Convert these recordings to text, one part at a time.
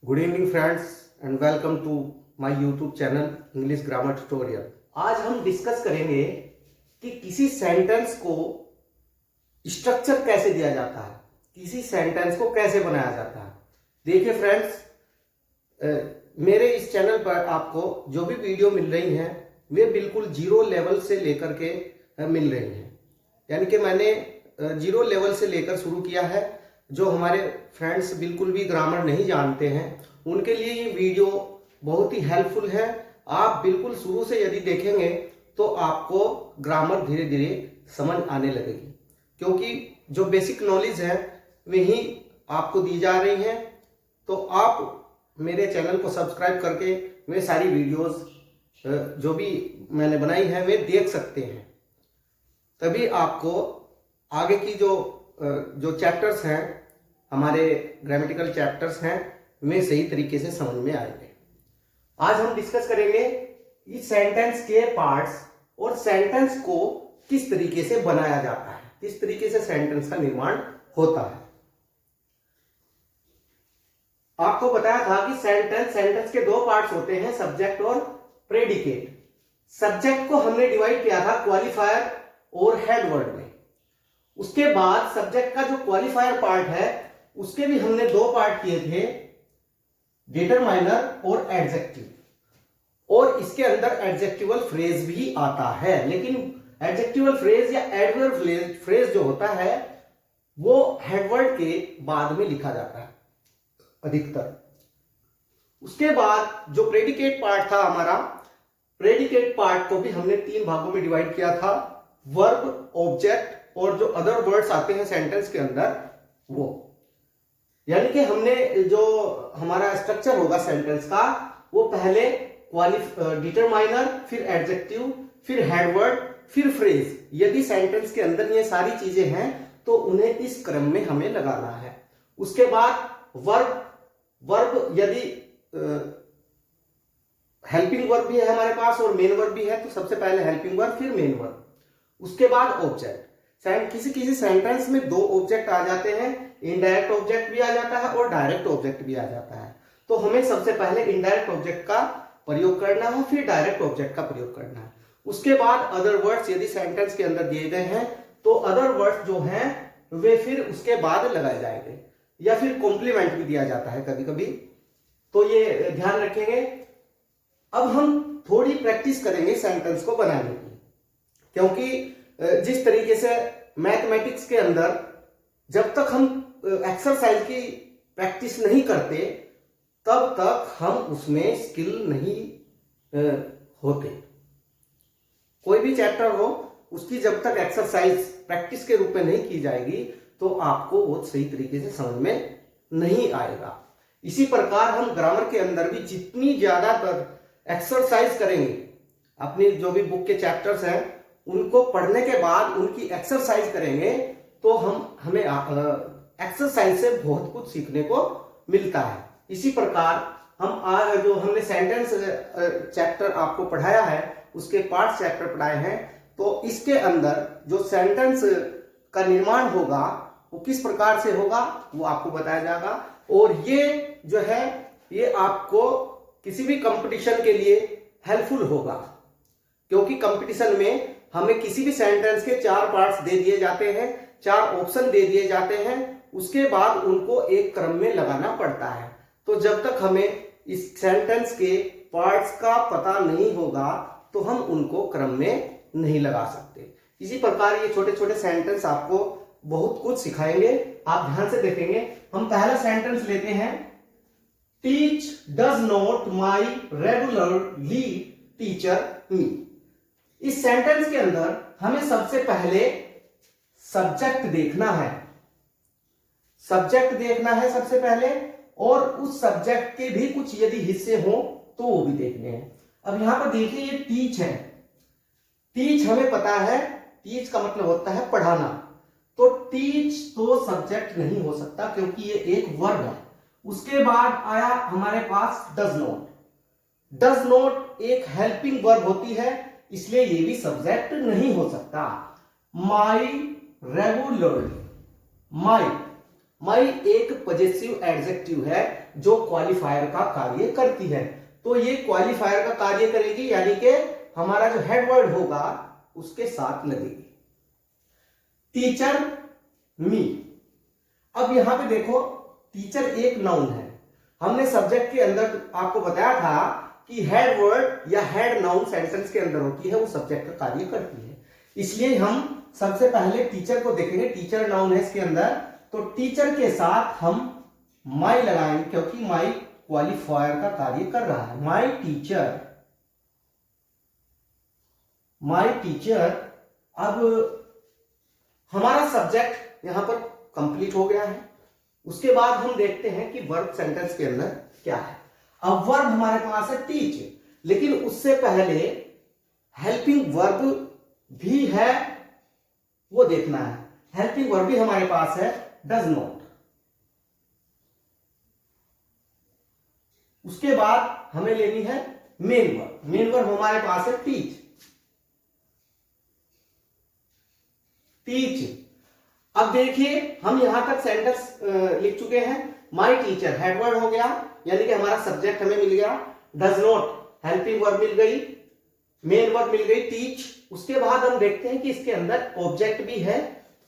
Good evening friends and welcome to my YouTube channel English grammar tutorial. आज हम discuss करेंगे कि किसी सेंटेंस को स्ट्रक्चर कैसे दिया जाता है, किसी सेंटेंस को कैसे बनाया जाता है। देखिए फ्रेंड्स, मेरे इस चैनल पर आपको जो भी वीडियो मिल रही हैं वे बिल्कुल जीरो लेवल से लेकर के मिल रही हैं। यानी कि मैंने जीरो लेवल से लेकर शुरू किया है। जो हमारे फ्रेंड्स बिल्कुल भी ग्रामर नहीं जानते हैं उनके लिए ये वीडियो बहुत ही हेल्पफुल है। आप बिल्कुल शुरू से यदि देखेंगे तो आपको ग्रामर धीरे धीरे समझ आने लगेगी, क्योंकि जो बेसिक नॉलेज है वही आपको दी जा रही है। तो आप मेरे चैनल को सब्सक्राइब करके वे सारी वीडियोस जो भी मैंने बनाई है वे देख सकते हैं। तभी आपको आगे की जो चैप्टर्स हैं, हमारे ग्रामेटिकल चैप्टर्स हैं, वे सही तरीके से समझ में आएंगे। आज हम डिस्कस करेंगे इस सेंटेंस के पार्ट्स और सेंटेंस को किस तरीके से बनाया जाता है, किस तरीके से सेंटेंस का निर्माण होता है। आपको बताया था कि सेंटेंस के दो पार्ट्स होते हैं, सब्जेक्ट और प्रेडिकेट। सब्जेक्ट को हमने डिवाइड किया था क्वालिफायर और हेड वर्ड में। उसके बाद सब्जेक्ट का जो क्वालिफायर पार्ट है उसके भी हमने दो पार्ट किए थे, डिटरमाइनर और एडजेक्टिव। और इसके अंदर एडजेक्टिवल फ्रेज भी आता है, लेकिन एडजेक्टिवल फ्रेज या एडवर्ब फ्रेज जो होता है वो हेडवर्ड के बाद में लिखा जाता है अधिकतर। उसके बाद जो प्रेडिकेट पार्ट था हमारा, प्रेडिकेट पार्ट को भी हमने तीन भागों में डिवाइड किया था, वर्ब, ऑब्जेक्ट और जो अदर वर्ड्स आते हैं सेंटेंस के अंदर वो। यानी कि हमने जो हमारा स्ट्रक्चर होगा सेंटेंस का वो पहले डिटरमाइनर, फिर एडजेक्टिव, फिर हेडवर्ड, फिर फ्रेज। यदि सेंटेंस के अंदर ये सारी चीजें हैं तो उन्हें इस क्रम में हमें लगाना है। उसके बाद वर्ब यदि हेल्पिंग वर्ब भी है हमारे पास और मेन वर्ब भी है तो सबसे पहले हेल्पिंग वर्ब फिर मेन वर्ब। उसके बाद ऑब्जेक्ट। किसी सेंटेंस में दो ऑब्जेक्ट आ जाते हैं, इनडायरेक्ट ऑब्जेक्ट भी आ जाता है और डायरेक्ट ऑब्जेक्ट भी आ जाता है। तो हमें सबसे पहले इनडायरेक्ट ऑब्जेक्ट का प्रयोग करना है, फिर डायरेक्ट ऑब्जेक्ट का प्रयोग करना है। उसके बाद अदर वर्ड्स यदि सेंटेंस के अंदर दिए गए हैं तो अदर वर्ड्स जो हैं वे फिर उसके बाद लगाए जाएंगे, या फिर कॉम्प्लीमेंट भी दिया जाता है कभी कभी, तो ये ध्यान रखेंगे। अब हम थोड़ी प्रैक्टिस करेंगे सेंटेंस को बनाने की, क्योंकि जिस तरीके से मैथमेटिक्स के अंदर जब तक हम एक्सरसाइज की प्रैक्टिस नहीं करते तब तक हम उसमें स्किल नहीं होते। कोई भी चैप्टर हो उसकी जब तक एक्सरसाइज प्रैक्टिस के रूप में नहीं की जाएगी तो आपको वो सही तरीके से समझ में नहीं आएगा। इसी प्रकार हम ग्रामर के अंदर भी जितनी ज्यादातर एक्सरसाइज करेंगे, अपनी जो भी बुक के चैप्टर्स हैं उनको पढ़ने के बाद उनकी एक्सरसाइज करेंगे तो हमें एक्सरसाइज से बहुत कुछ सीखने को मिलता है। इसी प्रकार हम आज जो हमने सेंटेंस चैप्टर आपको पढ़ाया है उसके पार्ट चैप्टर पढ़ाए हैं, तो इसके अंदर जो सेंटेंस का निर्माण होगा वो किस प्रकार से होगा वो आपको बताया जाएगा। और ये जो है ये आपको किसी भी कंपटीशन के लिए हेल्पफुल होगा, क्योंकि कंपटीशन में हमें किसी भी सेंटेंस के चार पार्ट्स दे दिए जाते हैं, चार ऑप्शन दे दिए जाते हैं, उसके बाद उनको एक क्रम में लगाना पड़ता है। तो जब तक हमें इस सेंटेंस के पार्ट्स का पता नहीं होगा तो हम उनको क्रम में नहीं लगा सकते। इसी प्रकार ये छोटे छोटे सेंटेंस आपको बहुत कुछ सिखाएंगे, आप ध्यान से देखेंगे। हम पहला सेंटेंस लेते हैं, teach does not my regularly teacher me. इस सेंटेंस के अंदर हमें सबसे पहले सब्जेक्ट देखना है, सब्जेक्ट देखना है सबसे पहले, और उस सब्जेक्ट के भी कुछ यदि हिस्से हो तो वो भी देखने हैं। अब यहां पर देखिए ये टीच है, टीच हमें पता है, टीच का मतलब होता है पढ़ाना, तो टीच तो सब्जेक्ट नहीं हो सकता क्योंकि ये एक वर्ब है। उसके बाद आया हमारे पास डज नॉट। डज नॉट एक हेल्पिंग वर्ब होती है, इसलिए ये भी सब्जेक्ट नहीं हो सकता। माई रेगुलरली, माई माई एक पजेसिव एडजेक्टिव है जो क्वालिफायर का कार्य करती है। तो ये क्वालिफायर का कार्य करेगी, यानी कि हमारा जो हेड वर्ड होगा उसके साथ लगेगी। टीचर मी। अब यहां पे देखो, टीचर एक नाउन है। हमने सब्जेक्ट के अंदर आपको बताया था कि हेड वर्ड या हेड नाउन सेंटेंस के अंदर होती है, वो सब्जेक्ट का कार्य करती है। इसलिए हम सबसे पहले टीचर को देखेंगे। टीचर नाउन है इसके अंदर, तो टीचर के साथ हम माई लगाएंगे, क्योंकि माई क्वालिफायर का कार्य कर रहा है। My teacher, my teacher. अब हमारा सब्जेक्ट यहां पर कंप्लीट हो गया है। उसके बाद हम देखते हैं कि वर्ब सेंटेंस के अंदर क्या है। अब वर्ब हमारे पास है टीच, लेकिन उससे पहले हेल्पिंग वर्ब भी है, वो देखना है। हेल्पिंग वर्ब भी हमारे पास है, डज नॉट। उसके बाद हमें लेनी है मेन वर्ब। मेन वर्ब हमारे पास है टीच, टीच। अब देखिए, हम यहां तक सेंटेंस लिख चुके हैं। माई टीचर हेडवर्ड हो गया, यानी कि हमारा सब्जेक्ट हमें मिल गया। डज नॉट हेल्पिंग वर्ब मिल गई, मेन वर्ब मिल गई टीच। उसके बाद हम देखते हैं कि इसके अंदर ऑब्जेक्ट भी है।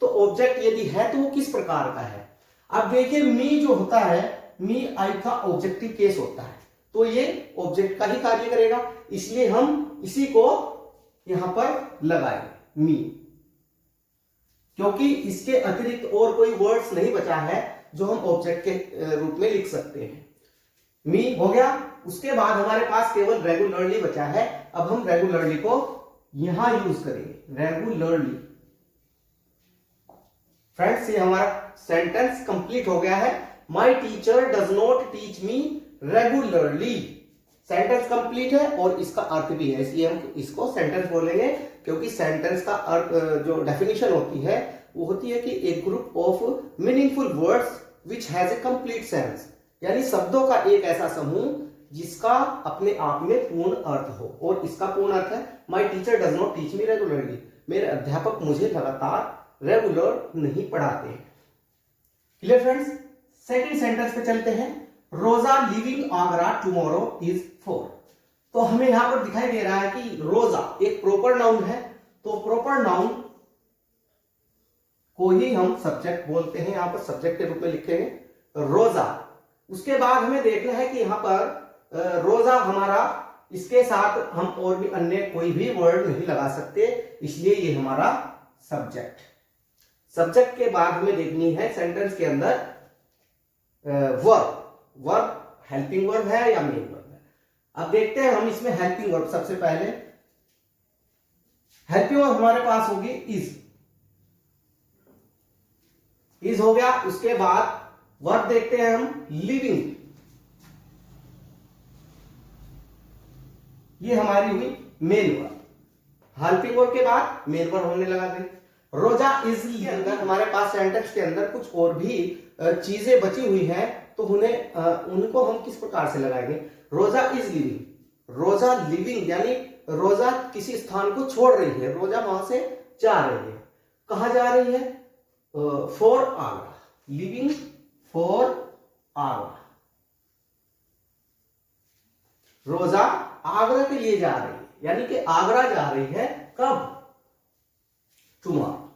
तो ऑब्जेक्ट यदि है तो वो किस प्रकार का है। अब देखिए, मी जो होता है, मी आई का ऑब्जेक्टिव केस होता है, तो ये ऑब्जेक्ट का ही कार्य करेगा। इसलिए हम इसी को यहां पर लगाएंगे, मी, क्योंकि इसके अतिरिक्त और कोई वर्ड्स नहीं बचा है जो हम ऑब्जेक्ट के रूप में लिख सकते हैं। मी हो गया। उसके बाद हमारे पास केवल रेगुलरली बचा है। अब हम रेगुलरली को यहां यूज करेंगे, रेगुलरली। फ्रेंड्स, ये हमारा सेंटेंस कंप्लीट हो गया है। My teacher does not teach me regularly. Sentence complete है और इसका अर्थ भी है, इसलिए हम इसको सेंटेंस बोलेंगे, क्योंकि सेंटेंस का अर्थ, जो डेफिनेशन होती है, वो होती है कि एक group of meaningful words which has a complete sense, यानी शब्दों का एक ऐसा समूह जिसका अपने आप में पूर्ण अर्थ हो। और इसका पूर्ण अर्थ है, my teacher does not teach me regularly. मेरे अध्यापक मुझे लगातार रेगुलर नहीं पढ़ाते। Clear friends. सेकंड सेंटेंस पे चलते हैं। रोजा लिविंग आगरा टुमारो इज 4। तो हमें यहां पर दिखाई दे रहा है कि रोजा एक प्रॉपर नाउन है, तो प्रॉपर नाउन को ही हम सब्जेक्ट बोलते हैं। यहां पर सब्जेक्ट के रूप में लिखेंगे रोजा। उसके बाद हमें देखना है कि यहां पर रोजा हमारा, इसके साथ हम और भी अन्य कोई भी वर्ड नहीं लगा सकते, इसलिए ये हमारा सब्जेक्ट। सब्जेक्ट के बाद हमें देखनी है सेंटेंस के अंदर वर्ब। वर्ब हेल्पिंग वर्ब है या मेन वर्ब है। अब देखते हैं हम इसमें हेल्पिंग वर्ब। सबसे पहले हेल्पिंग वर्ब हमारे पास होगी इज। इज हो गया। उसके बाद वर्ब देखते हैं हम लिविंग, ये हमारी हुई मेन वर्ब। हेल्पिंग वर्ब के बाद मेन वर्ब हमने लगा दी। रोजा इज लिविंग। हमारे पास सेंटेंस के अंदर कुछ और भी चीजें बची हुई हैं, तो उनको हम किस प्रकार से लगाएंगे। रोजा इज लिविंग। रोजा लिविंग यानी रोजा किसी स्थान को छोड़ रही है, रोजा वहां से जा रही है। कहां जा रही है? For Agra. Living for Agra. रोजा आगरा के लिए जा रही है, यानी कि आगरा जा रही है। कब? Tomorrow.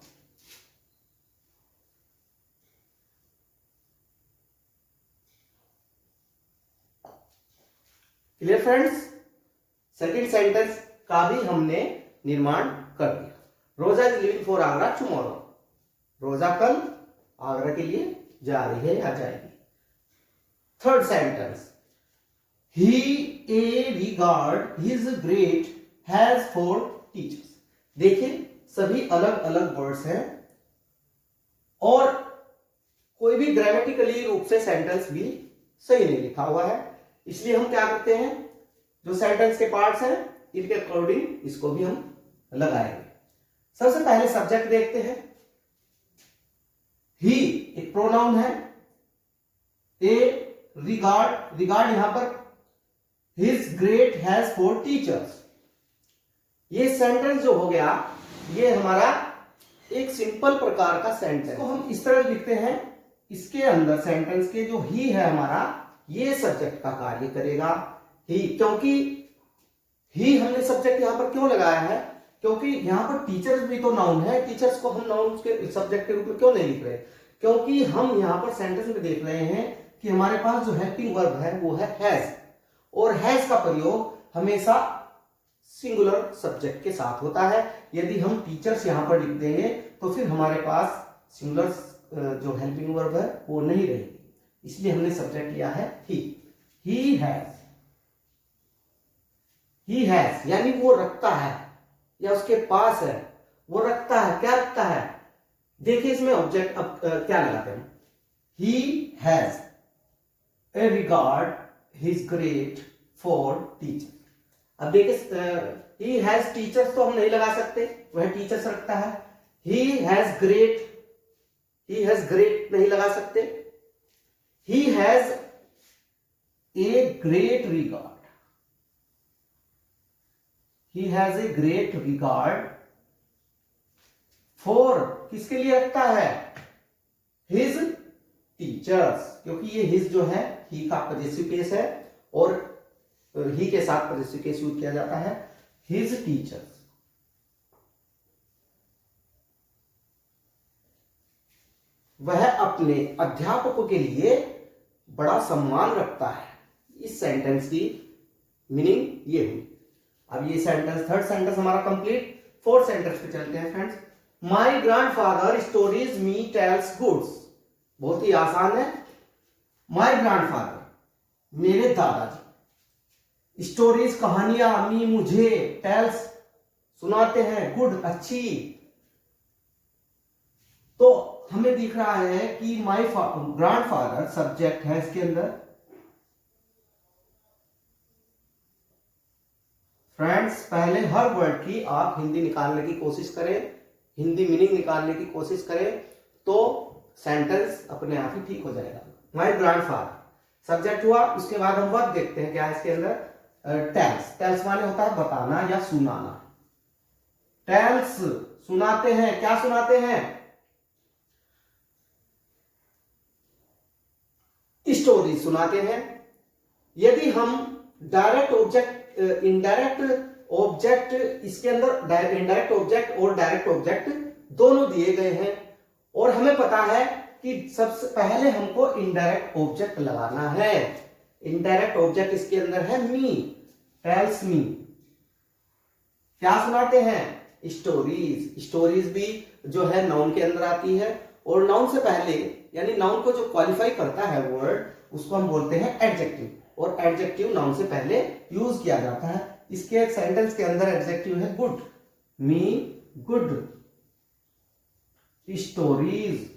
Clear friends. Second sentence का भी हमने निर्माण कर दिया। रोजा is living for Agra tomorrow. रोजा कल आगरा के लिए जा रही है या जाएगी। Third sentence, he A regard his great has for teachers. देखिए, सभी अलग अलग वर्ड्स हैं और कोई भी ग्रामेटिकली रूप से सेंटेंस भी सही नहीं लिखा हुआ है, इसलिए हम क्या करते हैं, जो सेंटेंस के पार्ट्स हैं इनके अकॉर्डिंग इसको भी हम लगाएंगे। सबसे पहले सब्जेक्ट देखते हैं। ही एक प्रोनाउन है। ए रिगार्ड, रिगार्ड यहां पर his great has for teachers. ये सेंटेंस जो हो गया, ये हमारा एक सिंपल प्रकार का सेंटेंस को हम इस तरह लिखते हैं इसके अंदर सेंटेंस के जो ही है हमारा, ये सब्जेक्ट का कार्य करेगा। ही, क्योंकि ही हमने सब्जेक्ट यहां पर क्यों लगाया है, क्योंकि यहां पर टीचर्स भी तो नाउन है। टीचर्स को हम नाउन के सब्जेक्ट के रूप में क्यों नहीं लिख रहे, क्योंकि हम यहां पर सेंटेंस में देख रहे हैं कि हमारे पास जो हेल्पिंग वर्ब है वो है हैज, और हैज का प्रयोग हमेशा सिंगुलर सब्जेक्ट के साथ होता है। यदि हम टीचर्स यहां पर लिख देंगे तो फिर हमारे पास सिंगुलर जो हेल्पिंग वर्ब है वो नहीं रहेगी, इसलिए हमने सब्जेक्ट लिया है ही। ही हैज, ही हैज यानी वो रखता है या उसके पास है, वो रखता है। क्या रखता है, देखिए इसमें ऑब्जेक्ट अब क्या लगाते हैं, he has a regard his great for teacher. अब देखिए ही हैज टीचर्स तो हम नहीं लगा सकते, वह टीचर्स रखता है। He has great, he has great नहीं लगा सकते। He has a great regard, he has a great regard for, किसके लिए रखता है, हिज टीचर्स, क्योंकि ये हिज जो है ही का पॉजेसिव केस है और ही के साथ पॉजेसिव केस यूज किया जाता है। हिज टीचर्स, वह अपने अध्यापकों के लिए बड़ा सम्मान रखता है। इस सेंटेंस की मीनिंग ये हुई। अब ये सेंटेंस, थर्ड सेंटेंस हमारा कंप्लीट। फोर्थ सेंटेंस पे चलते हैं friends. My grandfather stories me tells goods, बहुत ही आसान है। माई ग्रैंडफादर, मेरे दादाजी, स्टोरीज कहानियां, मी मुझे, टेल्स सुनाते हैं, गुड अच्छी। तो हमें दिख रहा है कि माई ग्रैंडफादर सब्जेक्ट है इसके अंदर। फ्रेंड्स पहले हर वर्ड की आप हिंदी निकालने की कोशिश करें, हिंदी मीनिंग निकालने की कोशिश करें, तो सेंटेंस अपने आप ही ठीक हो जाएगा। माई ग्रैंडफादर सब्जेक्ट हुआ, उसके बाद हम वर्ब देखते हैं क्या है इसके अंदर, टेल्स। टेल्स माने होता है बताना या सुनाना। टेल्स सुनाते हैं, क्या सुनाते हैं, स्टोरी सुनाते हैं। यदि हम डायरेक्ट ऑब्जेक्ट, इनडायरेक्ट ऑब्जेक्ट, इसके अंदर इनडायरेक्ट ऑब्जेक्ट और डायरेक्ट ऑब्जेक्ट दोनों दिए गए हैं और हमें पता है कि सबसे पहले हमको इनडायरेक्ट ऑब्जेक्ट लगाना है। इनडायरेक्ट ऑब्जेक्ट इसके अंदर है मी, टेल्स मी। क्या सुनाते हैं, स्टोरीज। स्टोरीज भी जो है नाउन के अंदर आती है और नाउन से पहले यानी नाउन को जो क्वालिफाई करता है वर्ड, उसको हम बोलते हैं एडजेक्टिव, और एडजेक्टिव नाउन से पहले यूज किया जाता है। इसके एक सेंटेंस के अंदर एडजेक्टिव है good, me good stories.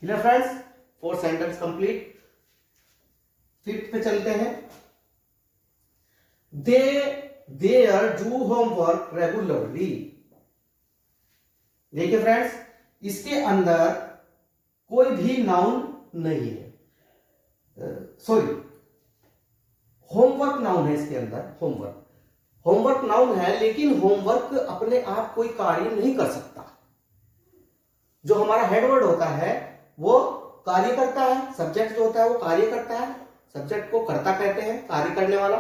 Clear friends, fourth sentence complete. Fifth पे चलते हैं। There do homework regularly. देखिए फ्रेंड्स, इसके अंदर कोई भी नाउन नहीं है, सॉरी होमवर्क नाउन है इसके अंदर। होमवर्क नाउन है, लेकिन होमवर्क अपने आप कोई कार्य नहीं कर सकता। जो हमारा हेडवर्ड होता है वो कार्य करता है, सब्जेक्ट जो होता है वो कार्य करता है, सब्जेक्ट को कर्ता कहते हैं, कार्य करने वाला।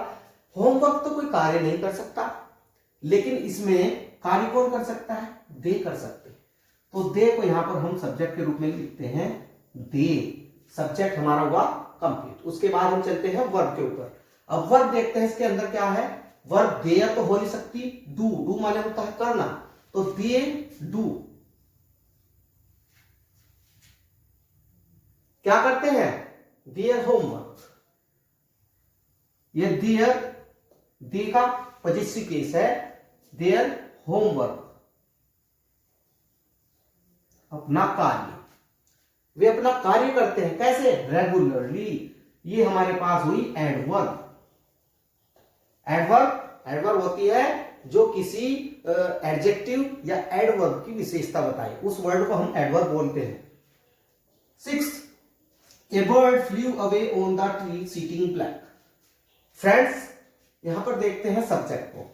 होमवर्क तो कोई कार्य नहीं कर सकता, लेकिन इसमें कार्य कौन कर सकता है, दे कर सकते हैं। तो दे को यहां पर हम सब्जेक्ट के रूप में लिखते हैं दे। सब्जेक्ट हमारा हुआ कंप्लीट। उसके बाद हम चलते हैं वर्ब के ऊपर। अब वर्ब देखते हैं इसके अंदर क्या है। वर्ब देयर तो हो नहीं सकती, डू माने होता है करना, तो दे डू क्या करते हैं, देयर होमवर्क। ये देयर, दे का पॉजेसिव केस है, देयर होमवर्क, अपना कार्य, वे अपना कार्य करते हैं। कैसे, रेगुलरली। ये हमारे पास हुई एडवर्ब। एडवर्ब होती है जो किसी एडजेक्टिव या एडवर्ब की विशेषता बताए, उस वर्ड को हम एडवर्ब बोलते हैं। Sixth, A bird flu away on the tree sitting black. Friends यहां पर देखते हैं सब्जेक्ट को।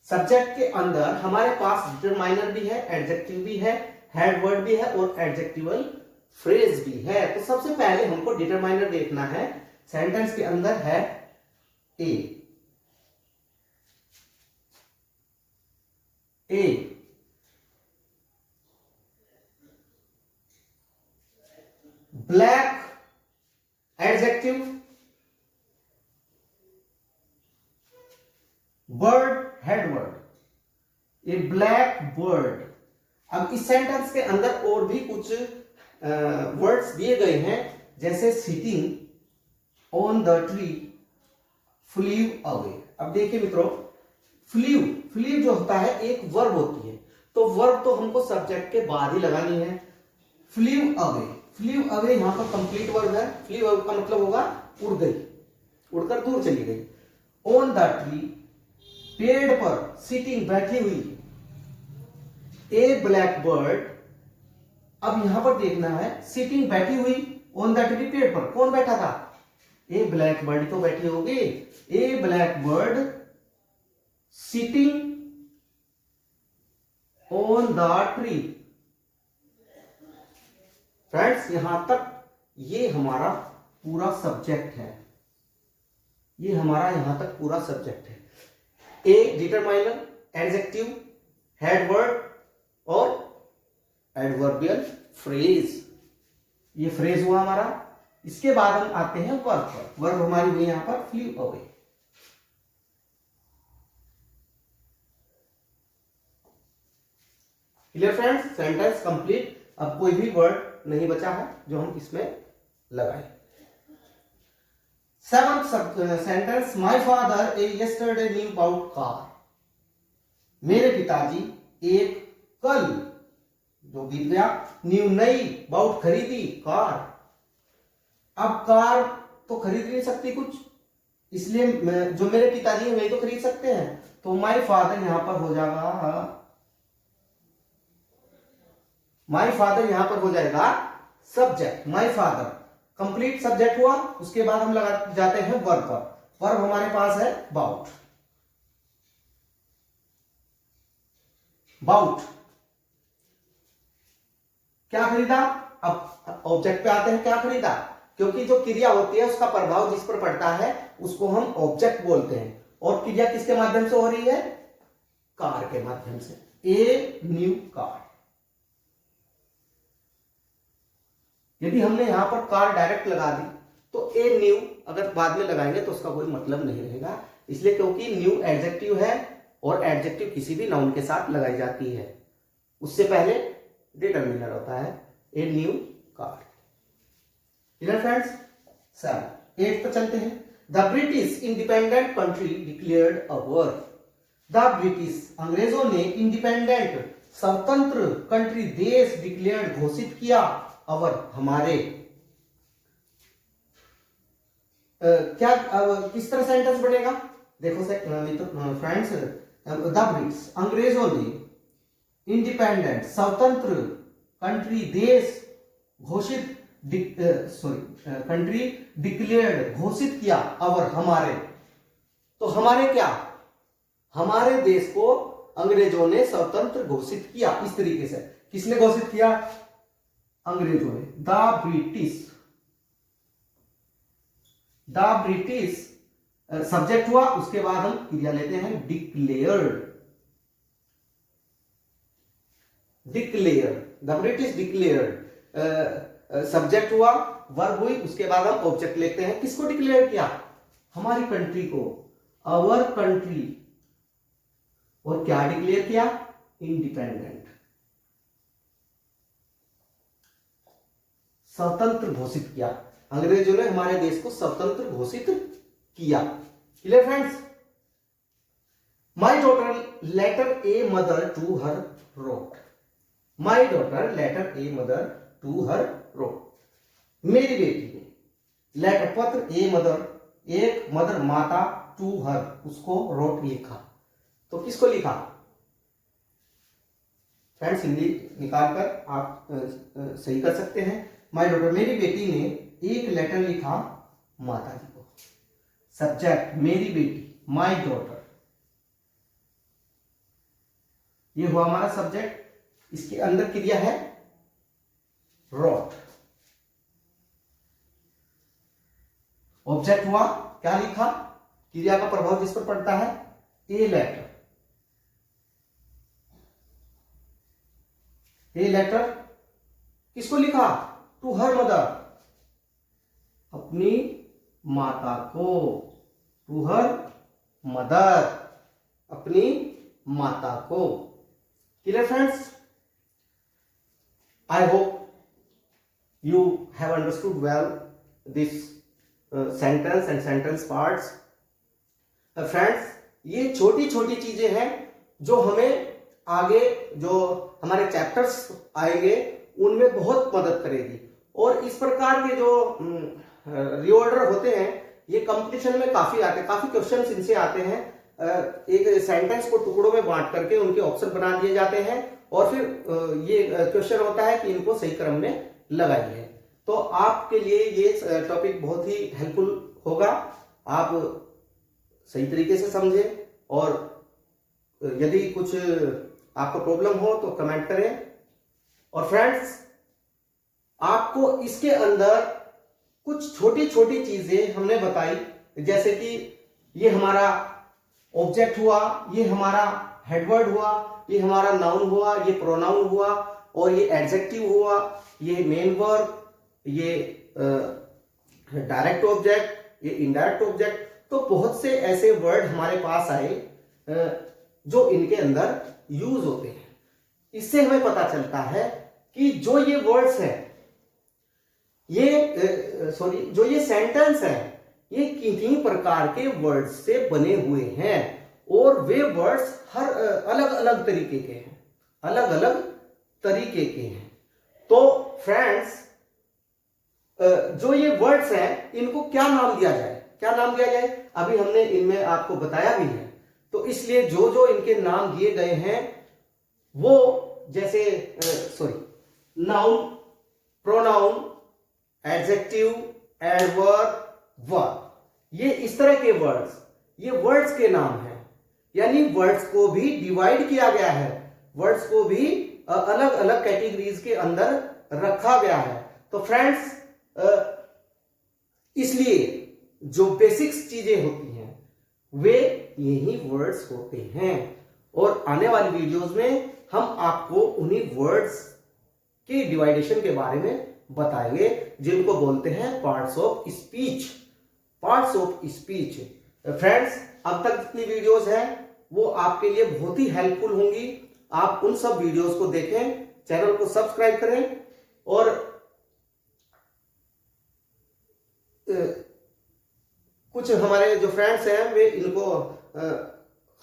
सब्जेक्ट के अंदर हमारे पास डिटरमाइनर भी है, एडजेक्टिव भी है, हेड वर्ड भी है और एडजेक्टिवल फ्रेज भी है। तो सबसे पहले हमको डिटरमाइनर देखना है। सेंटेंस के अंदर है a black adjective, bird head word, a black bird. अब इस सेंटेंस के अंदर और भी कुछ वर्ड्स दिए गए हैं, जैसे sitting on the tree, flew away. अब देखिए मित्रों, फ्लीव जो होता है एक वर्ब होती है, तो वर्ब तो हमको सब्जेक्ट के बाद ही लगानी है। फ्लीव अवे यहां पर कंप्लीट वर्ब है। फ्लीव अवे का मतलब होगा उड़ गई, उड़कर दूर चली गई। ऑन द ट्री, पेड़ पर, सिटिंग बैठी हुई, ए ब्लैक बर्ड। अब यहां पर देखना है, सिटिंग बैठी हुई, ऑन द ट्री पेड़ पर, कौन बैठा था? ए ब्लैक बर्ड तो बैठी होगी। A black bird sitting on the tree. Friends, यहां तक ये हमारा पूरा सब्जेक्ट है, ये हमारा यहां तक पूरा सब्जेक्ट है। ए डिटरमाइनर, एडजेक्टिव, हेड वर्ड और एडवर्बियल फ्रेज, ये फ्रेज हुआ हमारा। इसके बाद हम आते हैं वर्ब पर। वर्ब हमारी हुई यहां पर flew away. Clear friends, sentence complete. अब कोई भी वर्ड नहीं बचा है जो हम इसमें लगाएं। Seventh sentence, my father yesterday knew about car. मेरे पिताजी एक कल जो बीत गया, न्यू नई, अबाउट खरीदी, कार। अब कार तो खरीद नहीं सकती कुछ, इसलिए जो मेरे पिताजी हैं वही तो खरीद सकते हैं। तो माय फादर यहां पर हो जाएगा, माय फादर यहां पर हो जाएगा subject. My father complete subject हुआ। उसके बाद हम लगा जाते हैं वर्ब पर। वर्ब हमारे पास है बाउट। बाउट क्या खरीदा? अब ऑब्जेक्ट पे आते हैं, क्या खरीदा? क्योंकि जो क्रिया होती है उसका प्रभाव जिस पर पड़ता है उसको हम ऑब्जेक्ट बोलते हैं। और क्रिया किसके माध्यम से हो रही है? कार के माध्यम से। A new car. यदि हमने यहां पर कार डायरेक्ट लगा दी तो ए न्यू अगर बाद में लगाएंगे तो उसका कोई मतलब नहीं रहेगा, इसलिए क्योंकि न्यू एडजेक्टिव है और एडजेक्टिव किसी भी नाउन के साथ लगाई जाती है, उससे पहले डिटरमिनर होता है। A new car. Clear friends? 7 8 पर चलते हैं। The British independent country declared a war. The British अंग्रेजों ने इंडिपेंडेंट स्वतंत्र कंट्री देश डिक्लेयर्ड घोषित किया, अवर हमारे। क्या किस तरह सेंटेंस बनेगा? देखो फ्रेंड्स, द ब्रिटिश अंग्रेजों ने इंडिपेंडेंट स्वतंत्र कंट्री देश घोषित कंट्री डिक्लेयर्ड घोषित किया, अवर हमारे। तो हमारे क्या? हमारे देश को अंग्रेजों ने स्वतंत्र घोषित किया। इस तरीके से किसने घोषित किया? अंग्रेजों ने। द ब्रिटिश सब्जेक्ट हुआ, उसके बाद हम क्रिया लेते हैं declared. The British declared subject हुआ, वर्ब हुई, उसके बाद हम ऑब्जेक्ट लेते हैं। किसको डिक्लेयर किया? हमारी कंट्री को, अवर कंट्री। और क्या डिक्लेयर किया? इंडिपेंडेंट, स्वतंत्र घोषिट किया। अंग्रेजों ने हमारे देश को स्वतंत्र घोषित किया। Clear friends? My daughter letter a mother to her wrote. My daughter letter a mother to her wrote. मेरी बेटी ने लेटर पत्र ए मदर, एक मदर माता, टू हर उसको रोट लिखा। तो किसको लिखा? फ्रेंड्स हिंदी निकालकर आप सही कर सकते हैं। माई डॉटर मेरी बेटी ने एक लेटर लिखा माता जी को। सब्जेक्ट मेरी बेटी, माई डॉटर। ये हुआ हमारा सब्जेक्ट, इसके अंदर क्रिया है रोट। ऑब्जेक्ट हुआ, क्या लिखा, क्रिया का प्रभाव जिस पर पड़ता है, ए लेटर। ए लेटर किसको लिखा, टू हर मदर, अपनी माता को, टू हर मदर, अपनी माता को। Clear friends? I hope you have understood well this sentence and sentence parts. Friends, ये छोटी छोटी चीजें हैं जो हमें आगे जो हमारे चैप्टर्स आएंगे उनमें बहुत मदद करेगी। और इस प्रकार के जो रीऑर्डर होते हैं ये कंपटीशन में काफी आते हैं, काफी क्वेश्चंस इनसे आते हैं। एक सेंटेंस को टुकड़ों में बांट करके उनके ऑप्शन बना दिए जाते हैं और फिर ये क्वेश्चन होता है कि इनको सही क्रम में लगाई है। तो आपके लिए ये टॉपिक बहुत ही हेल्पफुल होगा, आप सही तरीके से समझें और यदि कुछ आपको प्रॉब्लम हो तो कमेंट करें। और फ्रेंड्स, आपको इसके अंदर कुछ छोटी छोटी चीजें हमने बताई, जैसे कि ये हमारा ऑब्जेक्ट हुआ, ये हमारा हेडवर्ड हुआ, ये हमारा नाउन हुआ, ये प्रोनाउन हुआ, और ये एडजेक्टिव हुआ, ये मेन वर्ब, ये डायरेक्ट ऑब्जेक्ट, ये इनडायरेक्ट ऑब्जेक्ट। तो बहुत से ऐसे वर्ड हमारे पास आए जो इनके अंदर यूज होते हैं। इससे हमें पता चलता है कि जो ये वर्ड्स हैं, ये जो ये सेंटेंस है, ये किन्हीं प्रकार के वर्ड्स से बने हुए हैं और वे वर्ड्स हर अलग अलग तरीके के हैं, अलग अलग तरीके के हैं। तो फ्रेंड्स, जो ये वर्ड्स हैं इनको क्या नाम दिया जाए, क्या नाम दिया जाए, अभी हमने इनमें आपको बताया भी है। तो इसलिए जो जो इनके नाम दिए गए हैं वो जैसे noun, pronoun, adjective, adverb, verb, ये इस तरह के वर्ड्स, ये वर्ड्स के नाम हैं। यानी वर्ड्स को भी डिवाइड किया गया है, वर्ड्स को भी अलग अलग कैटेगरीज के अंदर रखा गया है। तो फ्रेंड्स, इसलिए जो बेसिक्स चीजें होती हैं वे यही वर्ड्स होते हैं। और आने वाली वीडियोस में हम आपको उन्हीं वर्ड्स के डिवाइडेशन के बारे में बताएंगे जिनको बोलते हैं parts of speech, parts of speech. Friends, अब तक जितनी वीडियोस हैं वो आपके लिए बहुत ही हेल्पफुल होंगी। आप उन सब वीडियोस को देखें, चैनल को सब्सक्राइब करें और कुछ हमारे जो फ्रेंड्स हैं वे इनको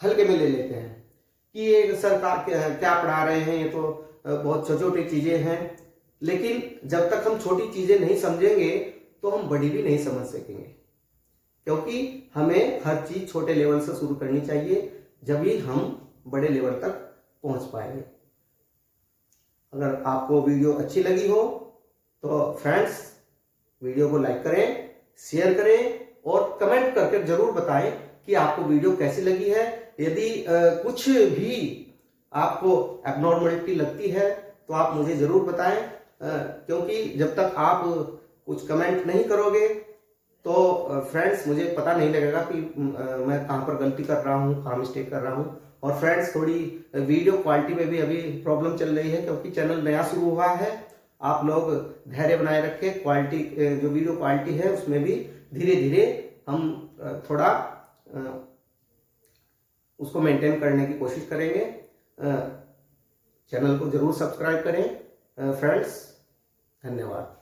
हल्के में ले लेते हैं कि ये सरकार क्या पढ़ा रहे हैं, ये तो बहुत छोटी छोटी चीजें हैं। लेकिन जब तक हम छोटी चीजें नहीं समझेंगे तो हम बड़ी भी नहीं समझ सकेंगे, क्योंकि हमें हर चीज छोटे लेवल से शुरू करनी चाहिए, जब ही हम बड़े लेवल तक पहुंच पाएंगे। अगर आपको वीडियो अच्छी लगी हो तो फ्रेंड्स वीडियो को लाइक करें, शेयर करें और कमेंट करके जरूर बताएं कि आपको वीडियो कैसी लगी है। यदि कुछ भी आपको एब्नॉर्मलिटी लगती है तो आप मुझे जरूर बताएं, क्योंकि जब तक आप कुछ कमेंट नहीं करोगे तो फ्रेंड्स मुझे पता नहीं लगेगा कि मैं कहाँ पर गलती कर रहा हूँ, कहाँ मिस्टेक कर रहा हूँ। और फ्रेंड्स, थोड़ी वीडियो क्वालिटी में भी अभी प्रॉब्लम चल रही है, क्योंकि चैनल नया शुरू हुआ है। आप लोग धैर्य बनाए रखें, क्वालिटी जो वीडियो क्वालिटी है उसमें भी धीरे धीरे हम थोड़ा उसको मेंटेन करने की कोशिश करेंगे। चैनल को जरूर सब्सक्राइब करें फ्रेंड्स। धन्यवाद।